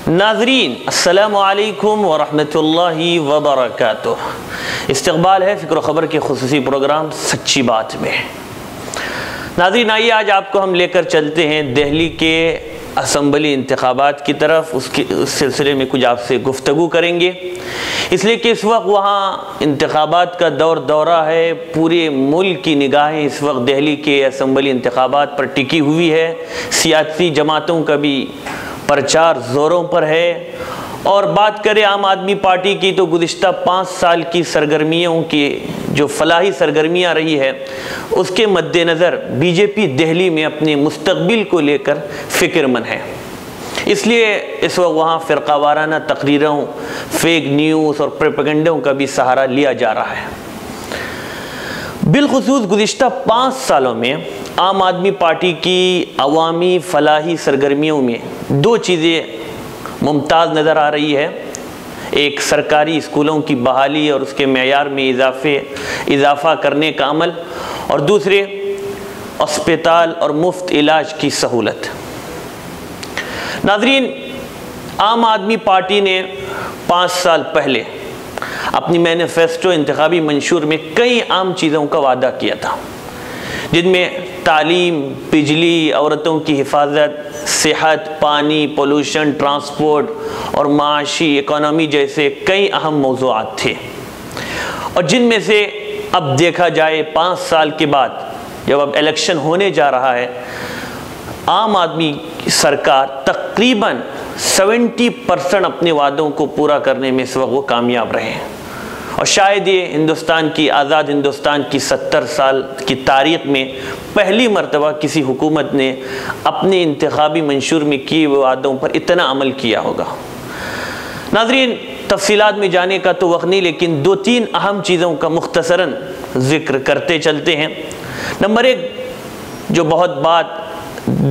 ناظرین السلام علیکم ورحمۃ اللہ وبرکاتہ۔ استقبال ہے فکر و خبر کے خصوصی پروگرام سچی بات میں۔ ناظرین آئیے آج آپ کو ہم لے کر چلتے ہیں دہلی کے اسمبلی انتخابات کی طرف۔ اس سلسلے میں کچھ آپ سے گفتگو کریں گے، اس لیے کہ اس وقت وہاں انتخابات کا دورہ ہے۔ پورے ملک کی نگاہیں اس وقت دہلی کے اسمبلی انتخابات پر ٹکی ہوئی ہے۔ سیاسی جماعتوں کا بھی پرچار زوروں پر ہے، اور بات کریں عام آدمی پارٹی کی تو گزشتہ 5 سال کی سرگرمیوں کی جو فلاحی سرگرمیاں رہی ہے اس کے مد نظر بی جے پی دہلی میں اپنے مستقبل کو لے کر فکر مند ہے۔ اس لیے اس وقت وہاں فرقہ وارانہ تقریروں، فیک نیوز اور پروپیگنڈوں کا بھی سہارا لیا جا رہا ہے۔ بالخصوص گزشتہ 5 سالوں میں عام آدمی پارٹی کی عوامی فلاحی سرگرمیوں میں 2 چیزیں ممتاز نظر آ رہی ہے۔ ایک سرکاری اسکولوں کی بحالی اور اس کے معیار میں اضافہ کرنے کا عمل، اور دوسرے اسپتال اور مفت علاج کی سہولت۔ ناظرین عام آدمی پارٹی نے 5 سال پہلے اپنی مینیفیسٹو انتخابی منشور میں کئی عام چیزوں کا وعدہ کیا تھا، جن میں تعلیم، بجلی، عورتوں کی حفاظت، صحت، پانی، پولوشن، ٹرانسپورٹ اور معاشی اکانومی جیسے کئی اہم موضوعات تھے، اور جن میں سے اب دیکھا جائے 5 سال کے بعد جب اب الیکشن ہونے جا رہا ہے، عام آدمی سرکار تقریباً 70% اپنے وعدوں کو پورا کرنے میں اس وقت وہ کامیاب رہے ہیں۔ اور شاید یہ آزاد ہندوستان کی 70 سال کی تاریخ میں پہلی مرتبہ کسی حکومت نے اپنے انتخابی منشور میں کیے ہوئے وعدوں پر اتنا عمل کیا ہوگا۔ ناظرین تفصیلات میں جانے کا تو وقت نہیں، لیکن 2-3 اہم چیزوں کا مختصراً ذکر کرتے چلتے ہیں۔ نمبر 1، جو بہت بات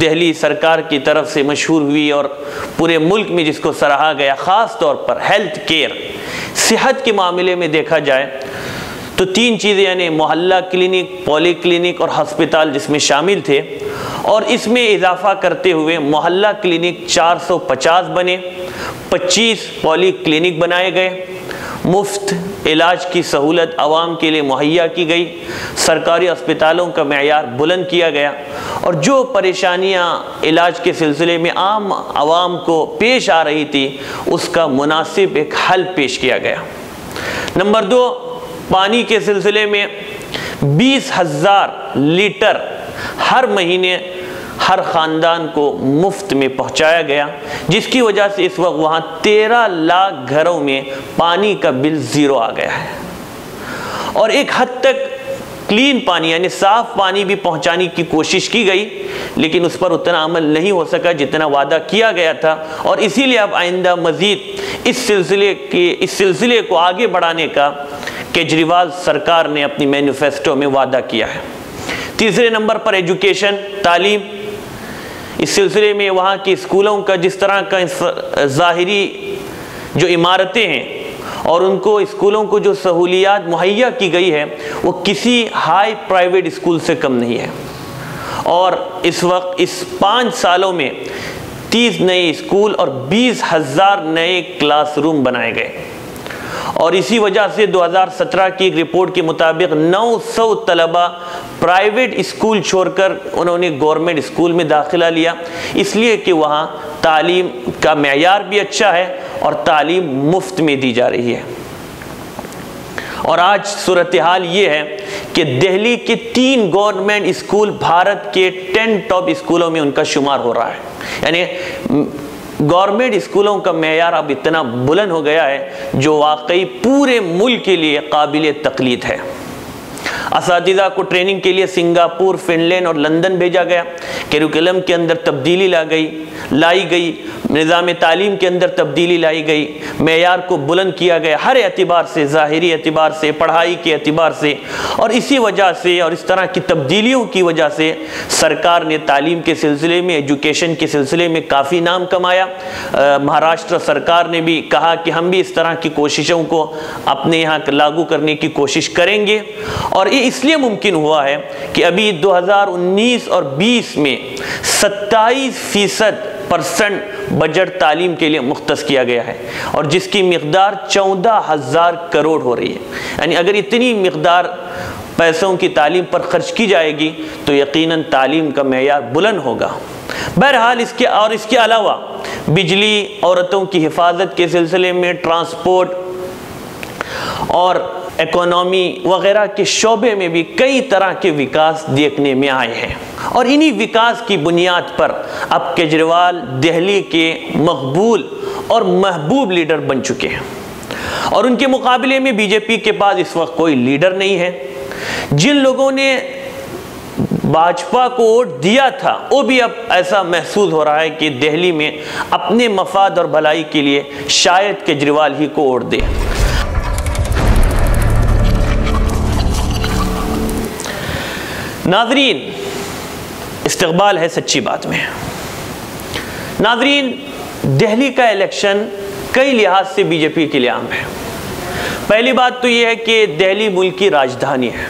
دہلی سرکار کی طرف سے مشہور ہوئی اور پورے ملک میں جس کو سراہا گیا، خاص طور پر ہیلتھ کیئر، صحت کے معاملے میں دیکھا جائے تو 3 چیزیں، یعنی محلہ کلینک، پولی کلینک اور ہسپتال جس میں شامل تھے، اور اس میں اضافہ کرتے ہوئے محلہ کلینک 450 بنے، 25 پولی کلینک بنائے گئے، مفت علاج کی سہولت عوام کے لیے مہیا کی گئی، سرکاری اسپتالوں کا معیار بلند کیا گیا، اور جو پریشانیاں علاج کے سلسلے میں عام عوام کو پیش آ رہی تھی اس کا مناسب ایک حل پیش کیا گیا۔ نمبر 2، پانی کے سلسلے میں 20,000 لیٹر ہر مہینے ہر خاندان کو مفت میں پہنچایا گیا، جس کی وجہ سے اس وقت وہاں 13 لاکھ گھروں میں پانی کا بل 0 آ گیا ہے۔ اور ایک حد تک کلین پانی یعنی صاف پانی بھی پہنچانے کی کوشش کی گئی، لیکن اس پر اتنا عمل نہیں ہو سکا جتنا وعدہ کیا گیا تھا، اور اسی لیے اب آئندہ مزید اس سلسلے کو آگے بڑھانے کا کیجریوال سرکار نے اپنی مینیفیسٹو میں وعدہ کیا ہے۔ تیسرے نمبر پر ایجوکیشن، تعلیم۔ اس سلسلے میں وہاں کی اسکولوں کا جس طرح کا ظاہری جو عمارتیں ہیں اور ان کو اسکولوں کو جو سہولیات مہیا کی گئی ہے وہ کسی ہائی پرائیویٹ اسکول سے کم نہیں ہے، اور اس وقت اس 5 سالوں میں 30 نئے اسکول اور 20,000 نئے کلاس روم بنائے گئے، اور اسی وجہ سے 2017 کی ایک رپورٹ کے مطابق 900 طلبہ پرائیویٹ اسکول چھوڑ کر انہوں نے گورنمنٹ اسکول میں داخلہ لیا، اس لیے کہ وہاں تعلیم کا معیار بھی اچھا ہے اور تعلیم مفت میں دی جا رہی ہے۔ اور آج صورتحال یہ ہے کہ دہلی کے 3 گورنمنٹ اسکول بھارت کے 10 ٹاپ اسکولوں میں ان کا شمار ہو رہا ہے، یعنی گورنمنٹ اسکولوں کا معیار اب اتنا بلند ہو گیا ہے جو واقعی پورے ملک کے لیے قابل تقلید ہے۔ اساتذہ کو ٹریننگ کے لیے سنگاپور، فن لینڈ اور لندن بھیجا گیا، کیریکولم کے اندر تبدیلی لائی گئی، نظام تعلیم کے اندر تبدیلی لائی گئی، معیار کو بلند کیا گیا ہر اعتبار سے، ظاہری اعتبار سے، پڑھائی کے اعتبار سے، اور اسی وجہ سے اور اس طرح کی تبدیلیوں کی وجہ سے سرکار نے تعلیم کے سلسلے میں، ایجوکیشن کے سلسلے میں کافی نام کمایا۔ مہاراشٹر سرکار نے بھی کہا کہ ہم بھی اس طرح کی کوششوں کو اپنے یہاں لاگو کرنے کی کوشش کریں گے، اور یہ اس لیے ممکن ہوا ہے کہ ابھی 2019 اور 20 میں 27% 10% بجٹ تعلیم کے لیے مختص کیا گیا ہے، اور جس کی مقدار 14,000 کروڑ ہو رہی ہے۔ یعنی اگر اتنی مقدار پیسوں کی تعلیم پر خرچ کی جائے گی تو یقیناً تعلیم کا معیار بلند ہوگا۔ بہرحال اس کے علاوہ بجلی، عورتوں کی حفاظت کے سلسلے میں، ٹرانسپورٹ اور اکانومی وغیرہ کے شعبے میں بھی کئی طرح کے وکاس دیکھنے میں آئے ہیں، اور انہی وکاس کی بنیاد پر اب کیجریوال دہلی کے مقبول اور محبوب لیڈر بن چکے ہیں، اور ان کے مقابلے میں بی جے پی کے پاس اس وقت کوئی لیڈر نہیں ہے۔ جن لوگوں نے بھاجپا کو ووٹ دیا تھا وہ بھی اب ایسا محسوس ہو رہا ہے کہ دہلی میں اپنے مفاد اور بھلائی کے لیے شاید کیجریوال ہی کو ووٹ دے۔ ناظرین، استقبال ہے سچی بات میں۔ ناظرین، دہلی کا الیکشن کئی لحاظ سے بی جے پی کے لیے اہم ہے۔ پہلی بات تو یہ ہے کہ دہلی ملک کی راجدھانی ہے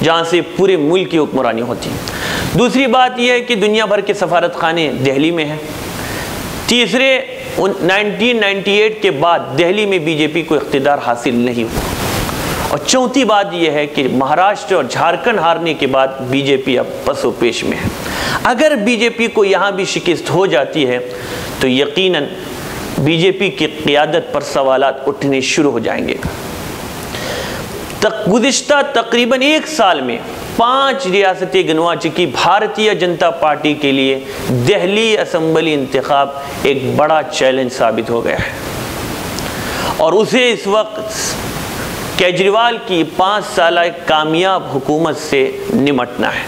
جہاں سے پورے ملک کی حکمرانی ہوتی ہے۔ دوسری بات یہ ہے کہ دنیا بھر کے سفارت خانے دہلی میں ہیں۔ تیسرے، 1998 کے بعد دہلی میں بی جے پی کو اقتدار حاصل نہیں ہوا۔ اور چوتھی بات یہ ہے کہ مہاراشٹر اور جھارکھنڈ ہارنے کے بعد بی جے پی اب پس و پیش میں ہے۔ اگر بی جے پی کو یہاں بھی شکست ہو جاتی ہے تو یقیناً بی جے پی کی قیادت پر سوالات اٹھنے شروع ہو جائیں گے۔ گزشتہ تقریباً 1 سال میں 5 ریاستیں گنوا چکی بھارتیہ جنتا پارٹی کے لیے دہلی اسمبلی انتخاب ایک بڑا چیلنج ثابت ہو گیا ہے، اور اسے اس وقت کیجریوال کی 5 سالہ کامیاب حکومت سے نمٹنا ہے،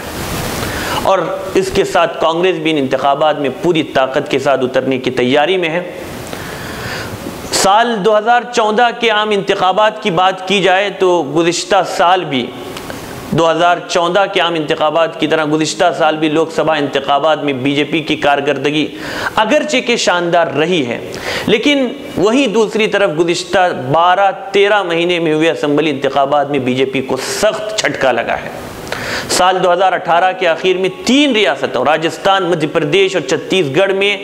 اور اس کے ساتھ کانگریس بھی ان انتخابات میں پوری طاقت کے ساتھ اترنے کی تیاری میں ہے۔ سال 2014 کے عام انتخابات کی بات کی جائے تو گزشتہ سال بھی 2014 کے عام انتخابات کی طرح گزشتہ سال بھی لوک سبھا انتخابات میں بی جے پی کی کارکردگی اگرچہ کہ شاندار رہی ہے، لیکن وہیں دوسری طرف گزشتہ 12-13 مہینے میں ہوئے اسمبلی انتخابات میں بی جے پی کو سخت جھٹکا لگا ہے۔ سال 2018 کے آخر میں 3 ریاستوں راجستھان، مدھیہ پردیش اور چھتیس گڑھ میں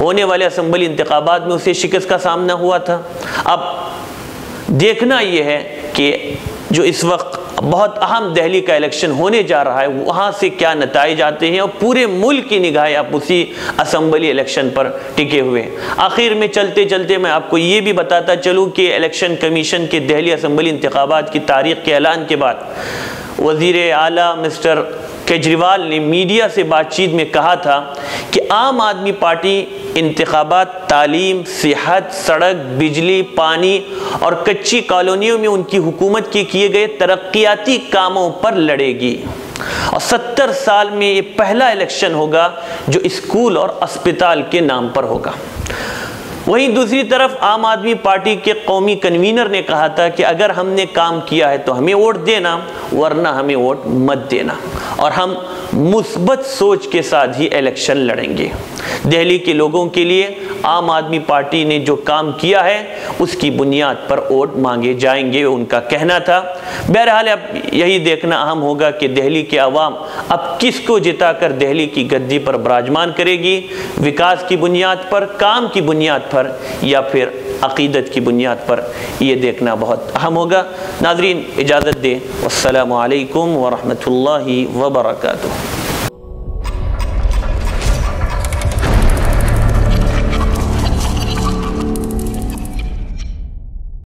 ہونے والے اسمبلی انتخابات میں اسے شکست کا سامنا ہوا تھا۔ اب دیکھنا یہ ہے کہ جو اس وقت بہت اہم دہلی کا الیکشن ہونے جا رہا ہے وہاں سے کیا نتائج آتے ہیں، اور پورے ملک کی نگاہیں اب اسی اسمبلی الیکشن پر ٹکے ہوئے ہیں۔ آخر میں چلتے چلتے میں آپ کو یہ بھی بتاتا چلوں کہ الیکشن کمیشن کے دہلی اسمبلی انتخابات کی تاریخ کے اعلان کے بعد وزیر اعلیٰ مسٹر کیجریوال نے میڈیا سے بات چیت میں کہا تھا کہ عام آدمی پارٹی انتخابات تعلیم، صحت، سڑک، بجلی، پانی اور کچی کالونیوں میں ان کی حکومت کے کیے گئے ترقیاتی کاموں پر لڑے گی، اور 70 سال میں یہ پہلا الیکشن ہوگا جو اسکول اور اسپتال کے نام پر ہوگا۔ وہیں دوسری طرف عام آدمی پارٹی کے قومی کنوینر نے کہا تھا کہ اگر ہم نے کام کیا ہے تو ہمیں ووٹ دینا، ورنہ ہمیں ووٹ مت دینا، اور ہم مثبت سوچ کے ساتھ ہی الیکشن لڑیں گے۔ دہلی کے لوگوں کے لیے عام آدمی پارٹی نے جو کام کیا ہے اس کی بنیاد پر ووٹ مانگے جائیں گے، ان کا کہنا تھا۔ بہرحال اب یہی دیکھنا اہم ہوگا کہ دہلی کے عوام اب کس کو جتا کر دہلی کی گدی پر براجمان کرے گی، وکاس کی بنیاد پر، کام کی بنیاد پر، یا پھر عقیدت کی بنیاد پر، یہ دیکھنا بہت اہم ہوگا۔ ناظرین، اجازت دیں، والسلام علیکم ورحمۃ اللہ وبرکاتہ۔